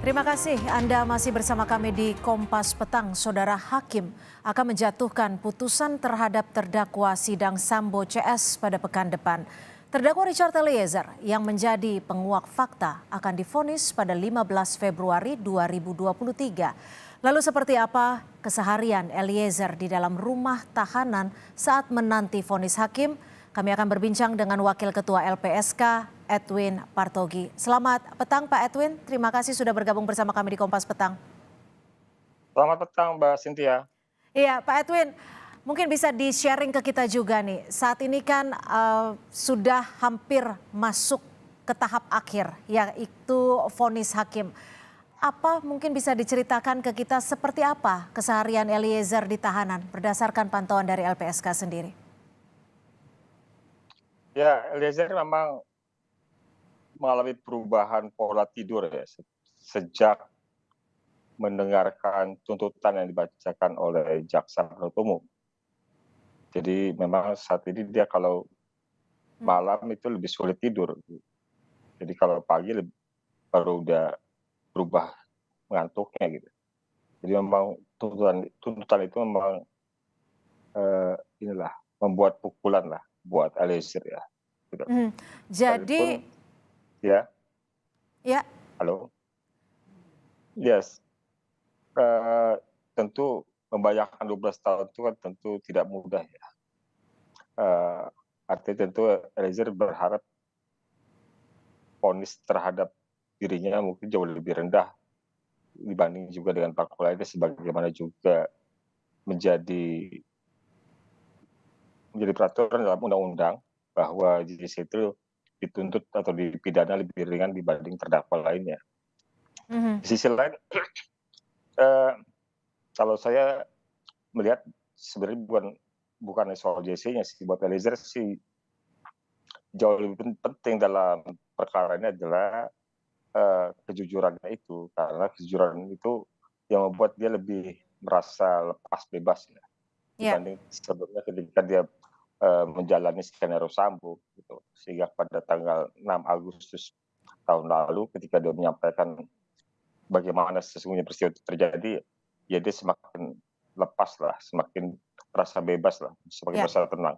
Terima kasih Anda masih bersama kami di Kompas Petang. Saudara Hakim akan menjatuhkan putusan terhadap terdakwa sidang Sambo CS pada pekan depan. Terdakwa Richard Eliezer yang menjadi penguak fakta akan divonis pada 15 Februari 2023. Lalu seperti apa keseharian Eliezer di dalam rumah tahanan saat menanti vonis hakim? Kami akan berbincang dengan Wakil Ketua LPSK, Edwin Partogi. Selamat petang Pak Edwin, terima kasih sudah bergabung bersama kami di Kompas Petang. Selamat petang Mbak Cynthia. Iya Pak Edwin, mungkin bisa di-sharing ke kita juga nih. Saat ini kan sudah hampir masuk ke tahap akhir, yaitu vonis hakim. Apa mungkin bisa diceritakan ke kita seperti apa keseharian Eliezer di tahanan berdasarkan pantauan dari LPSK sendiri? Ya, Eliezer memang mengalami perubahan pola tidur ya sejak mendengarkan tuntutan yang dibacakan oleh jaksa penuntut umum. Jadi memang saat ini dia kalau malam itu lebih sulit tidur. Jadi kalau pagi baru udah berubah mengantuknya gitu. Jadi memang tuntutan itu memang inilah membuat pukulan lah buat Eliezer ya. Gitu. Mhm. Jadi Sekalipun ya, ya. halo. Yes. Eee, Tentu membayangkan 12 tahun itu kan tentu tidak mudah ya. Eee, Artinya tentu Eliezer berharap vonis terhadap dirinya mungkin jauh lebih rendah dibanding juga dengan pelaku lainnya, sebagaimana juga menjadi menjadi peraturan dalam undang-undang bahwa JC itu dituntut atau dipidana lebih ringan dibanding terdakwa lainnya. Mhm. Di sisi lain, eee, kalau saya melihat sebenarnya bukan soal JC-nya sih, buat Eliezer sih jauh lebih penting dalam perkara ini adalah, kejujurannya itu. Karena kejujuran itu yang membuat dia lebih merasa lepas bebas ya, Ya. dibanding sebelumnya ketika dia, menjalani skenario Sambo gitu. Sehingga pada tanggal 6 Agustus tahun lalu ketika dia menyampaikan bagaimana sesungguhnya peristiwa itu terjadi, ya dia semakin lepas lah, semakin merasa bebas lah, semakin Ya. merasa tenang.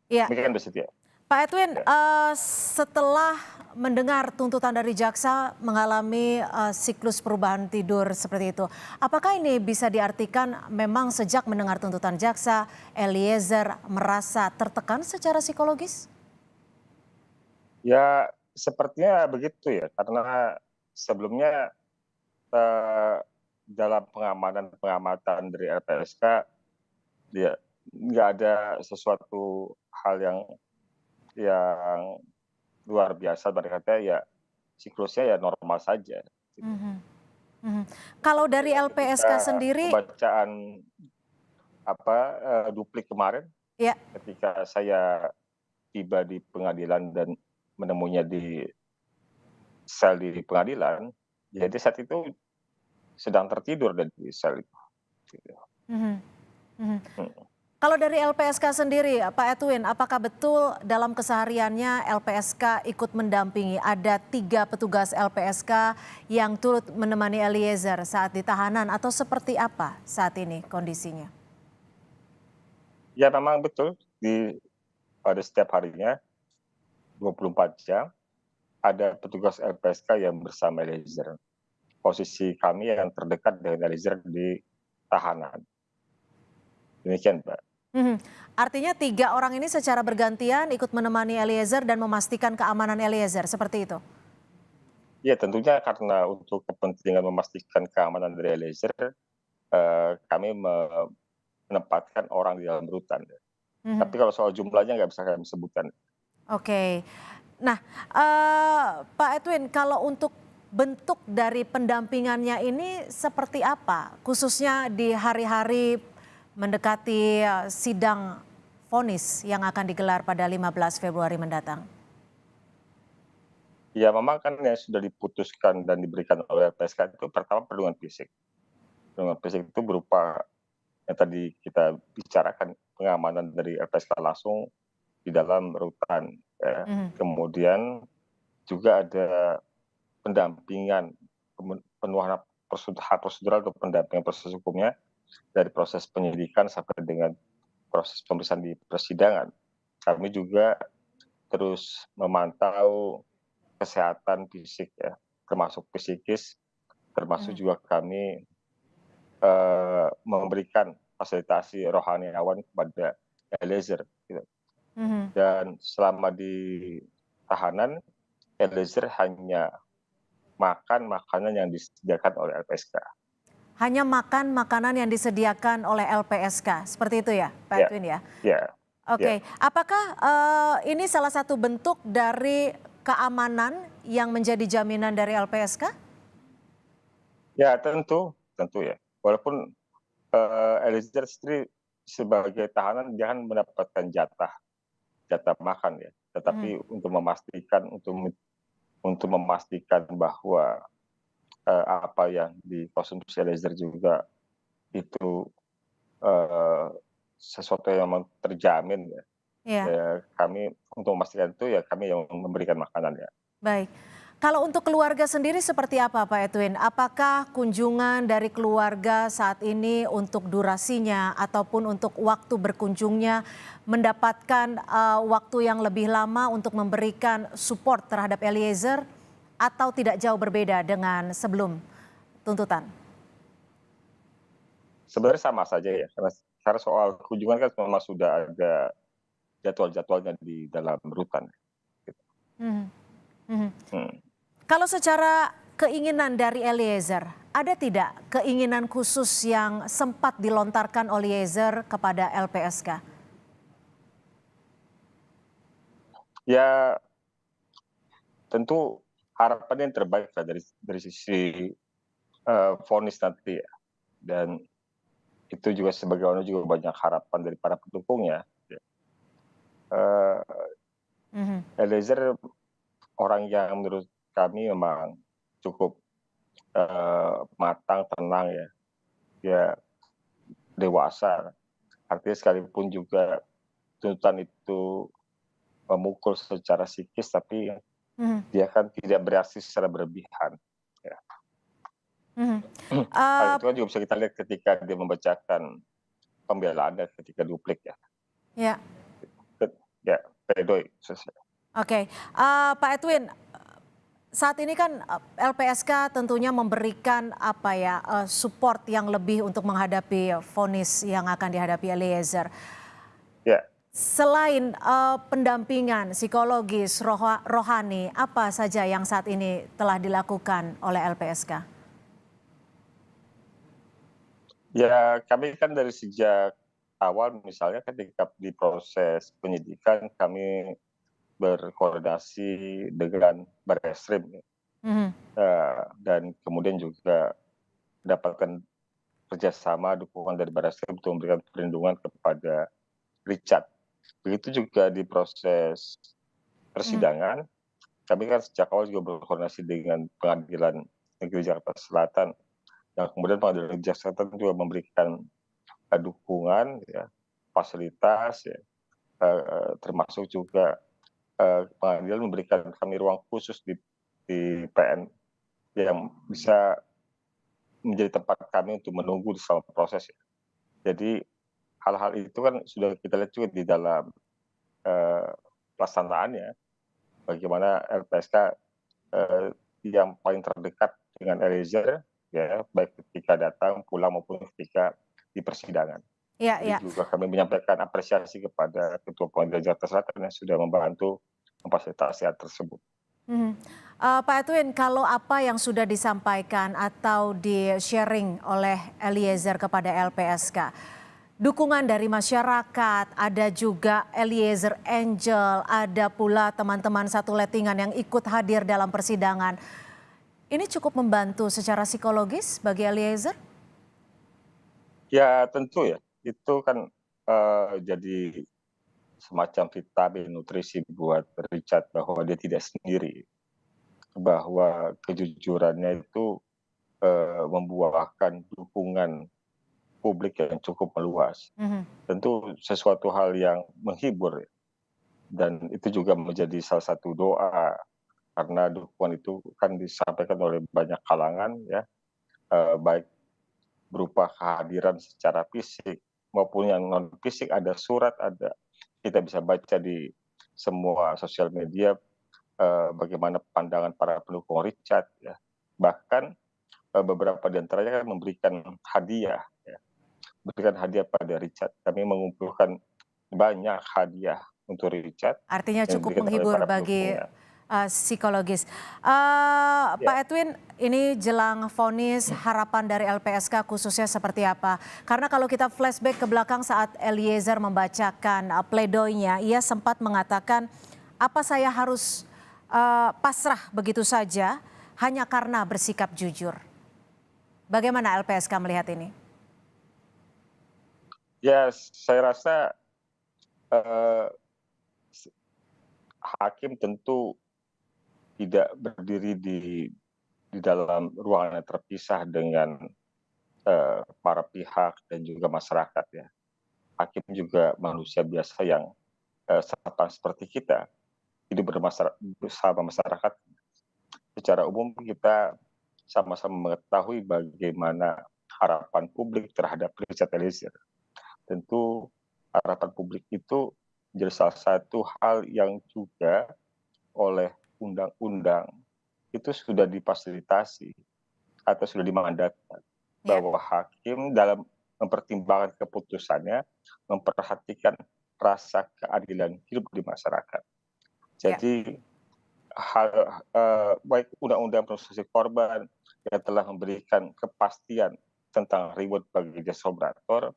Ya. Demikian Mbak Cynthia. Pak Edwin, Ya. setelah mendengar tuntutan dari jaksa mengalami siklus perubahan tidur seperti itu, apakah ini bisa diartikan memang sejak mendengar tuntutan jaksa, Eliezer merasa tertekan secara psikologis? Ya, sepertinya begitu ya, karena sebelumnya, eee, dalam pengamatan dari LPSK, dia nggak ada sesuatu hal yang luar biasa, ibaratnya ya siklusnya ya normal saja, gitu. Mhm, mhm. Kalau dari Sehingga ketika LPSK sendiri, pembacaan, duplik kemarin, ya. ketika saya tiba di pengadilan dan menemuinya di sel di pengadilan, jadi saat itu sedang tertidur dan di sel itu, gitu. Mhm, mhm. Mhm. Kalau dari LPSK sendiri, Pak Edwin, apakah betul dalam kesehariannya LPSK ikut mendampingi? Ada 3 petugas LPSK yang turut menemani Eliezer saat di tahanan atau seperti apa saat ini kondisinya? Ya memang betul pada setiap harinya 24 jam ada petugas LPSK yang bersama Eliezer. Posisi kami yang terdekat dengan Eliezer di tahanan. Demikian, Mbak. Mhm. Artinya 3 orang ini secara bergantian ikut menemani Eliezer dan memastikan keamanan Eliezer, seperti itu? Ya tentunya karena untuk kepentingan memastikan keamanan dari Eliezer, kami menempatkan orang di dalam rutan. Mhm. Tapi kalau soal jumlahnya nggak bisa kami sebutkan. Oke. Nah, Pak Edwin, kalau untuk bentuk dari pendampingannya ini seperti apa? Khususnya di hari-hari mendekati sidang vonis yang akan digelar pada 15 Februari mendatang. Ya memang kan yang sudah diputuskan dan diberikan oleh LPSK itu pertama perlindungan fisik. Perlindungan fisik itu berupa yang tadi kita bicarakan, pengamanan dari LPSK langsung di dalam rutan, ya. Mhm. Kemudian juga ada pendampingan pemenuhan hak prosedural atau pendampingan proses hukumnya dari proses penyidikan sampai dengan proses pemeriksaan di persidangan. Kami juga terus memantau kesehatan fisik ya, termasuk psikis, termasuk Mhm. juga kami memberikan fasilitasi rohaniawan kepada Eliezer gitu. Mhm. Dan selama di tahanan, Eliezer hanya makan makanan yang disediakan oleh LPSK. Hanya makan makanan yang disediakan oleh LPSK, seperti itu ya, Pak Ya, Edwin ya? ya, ya. Oke, apakah ini salah satu bentuk dari keamanan yang menjadi jaminan dari LPSK? Ya tentu, tentu ya. Walaupun Eliezer sendiri sebagai tahanan dia kan mendapatkan jatah makan ya. Mhm. Tetapi untuk memastikan bahwa apa yang dikonsumsi Eliezer juga itu eh, sesuatu yang memang terjamin ya. Iya, Kami untuk memastikan itu ya kami yang memberikan makanan ya. baik. Kalau untuk keluarga sendiri seperti apa, Pak Edwin? Apakah kunjungan dari keluarga saat ini untuk durasinya ataupun untuk waktu berkunjungnya mendapatkan waktu yang lebih lama untuk memberikan support terhadap Eliezer atau tidak jauh berbeda dengan sebelum tuntutan? Sebenarnya sama saja ya, karena soal kunjungan kan memang sudah ada jadwal-jadwalnya di dalam rutan. Gitu. Mhm, mhm. Hmm. Kalau secara keinginan dari Eliezer, ada tidak keinginan khusus yang sempat dilontarkan Eliezer kepada LPSK? Ya tentu harapannya yang terbaik lah dari sisi vonis nanti ya. Dan itu juga sebagaimana juga banyak harapan dari para pendukungnya. Eh, Mhm, Eliezer orang yang menurut kami memang cukup matang, tenang ya. Dia dewasa. Artinya sekalipun juga tuntutan itu memukul secara psikis, tapi mhm, dia kan tidak bereaksi secara berlebihan. Ya. mhm. Hal Eh, itu kan juga bisa kita lihat ketika dia membacakan pembelaannya ketika duplik ya. ya, Ya, pledoi. oke. Pak Edwin, saat ini kan LPSK tentunya memberikan apa ya support yang lebih untuk menghadapi vonis yang akan dihadapi Eliezer. Ya, Selain pendampingan psikologis, rohani, apa saja yang saat ini telah dilakukan oleh LPSK? ya kami kan dari sejak awal misalnya ketika di proses penyidikan kami berkoordinasi dengan Barreskrim Mhm, dan kemudian juga mendapatkan kerjasama dukungan dari Barreskrim untuk memberikan perlindungan kepada Richard. Begitu juga di proses mhm, persidangan, kami kan sejak awal juga berkoordinasi dengan Pengadilan Negeri Jakarta Selatan, dan kemudian Pengadilan Negeri Jakarta Selatan juga memberikan dukungan, ya, fasilitas, ya, termasuk juga pengadilan memberikan kami ruang khusus di PN yang bisa menjadi tempat kami untuk menunggu selama proses. Ya. Jadi hal-hal itu kan sudah kita lihat juga di dalam eh, pelaksanaannya, bagaimana LPSK yang paling terdekat dengan Eliezer, ya baik ketika datang, pulang maupun ketika di persidangan. ya, Jadi ya. juga kami menyampaikan apresiasi kepada Ketua Pengadilan Jakarta Selatan yang sudah membantu memfasilitasi hal tersebut. Mhm. Pak Edwin, kalau apa yang sudah disampaikan atau di-sharing oleh Eliezer kepada LPSK, dukungan dari masyarakat, ada juga Eliezer Angel, ada pula teman-teman satu lettingan yang ikut hadir dalam persidangan. Ini cukup membantu secara psikologis bagi Eliezer? Ya tentu ya, itu kan jadi semacam vitamin nutrisi buat Richard bahwa dia tidak sendiri, bahwa kejujurannya itu membuahkan dukungan publik yang cukup meluas. Mhm. Tentu sesuatu hal yang menghibur ya. Dan itu juga menjadi salah satu doa karena dukungan itu kan disampaikan oleh banyak kalangan ya, baik berupa kehadiran secara fisik maupun yang non fisik, ada surat, ada kita bisa baca di semua sosial media, bagaimana pandangan para pendukung Richard ya. Bahkan, beberapa di antaranya kan memberikan hadiah ya, memberikan hadiah pada Richard. Kami mengumpulkan banyak hadiah untuk Richard Artinya yang cukup diberikan oleh menghibur para bagi pendukungnya. psikologis. Pak Ya. Edwin, ini jelang vonis, harapan dari LPSK khususnya seperti apa? Karena kalau kita flashback ke belakang saat Eliezer membacakan pledoinya, ia sempat mengatakan, apa saya harus pasrah begitu saja hanya karena bersikap jujur. Bagaimana LPSK melihat ini? Ya, saya rasa, eee, hakim tentu tidak berdiri di dalam ruangan yang terpisah dengan, para pihak dan juga masyarakat ya. Hakim juga manusia biasa yang, sama seperti kita, hidup bersama masyarakat. Secara umum kita sama-sama mengetahui bagaimana harapan publik terhadap Richard Eliezer. Tentu harapan publik itu menjadi salah satu hal yang juga oleh undang-undang itu sudah difasilitasi atau sudah dimandatkan Ya, bahwa hakim dalam mempertimbangkan keputusannya memperhatikan rasa keadilan hidup di masyarakat. ya. Jadi baik undang-undang proses korban yang telah memberikan kepastian tentang reward bagi justice operator,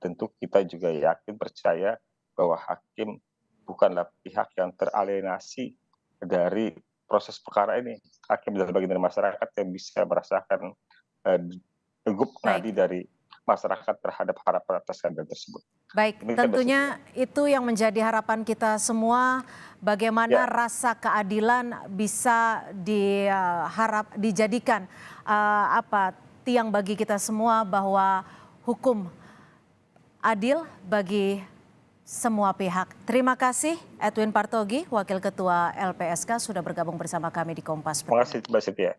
tentu kita juga yakin percaya bahwa hakim bukanlah pihak yang teralienasi dari proses perkara ini. Hakim adalah bagian dari masyarakat yang bisa merasakan degup Baik. nadi dari masyarakat terhadap harapan atas keadilan tersebut. Baik, Demikian Mbak Cynthia. tentunya itu yang menjadi harapan kita semua, bagaimana Ya, rasa keadilan bisa dijadikan tiang bagi kita semua bahwa hukum adil bagi semua pihak. Terima kasih Edwin Partogi, Wakil Ketua LPSK sudah bergabung bersama kami di Kompas terima Petang. kasih Mbak Cynthia.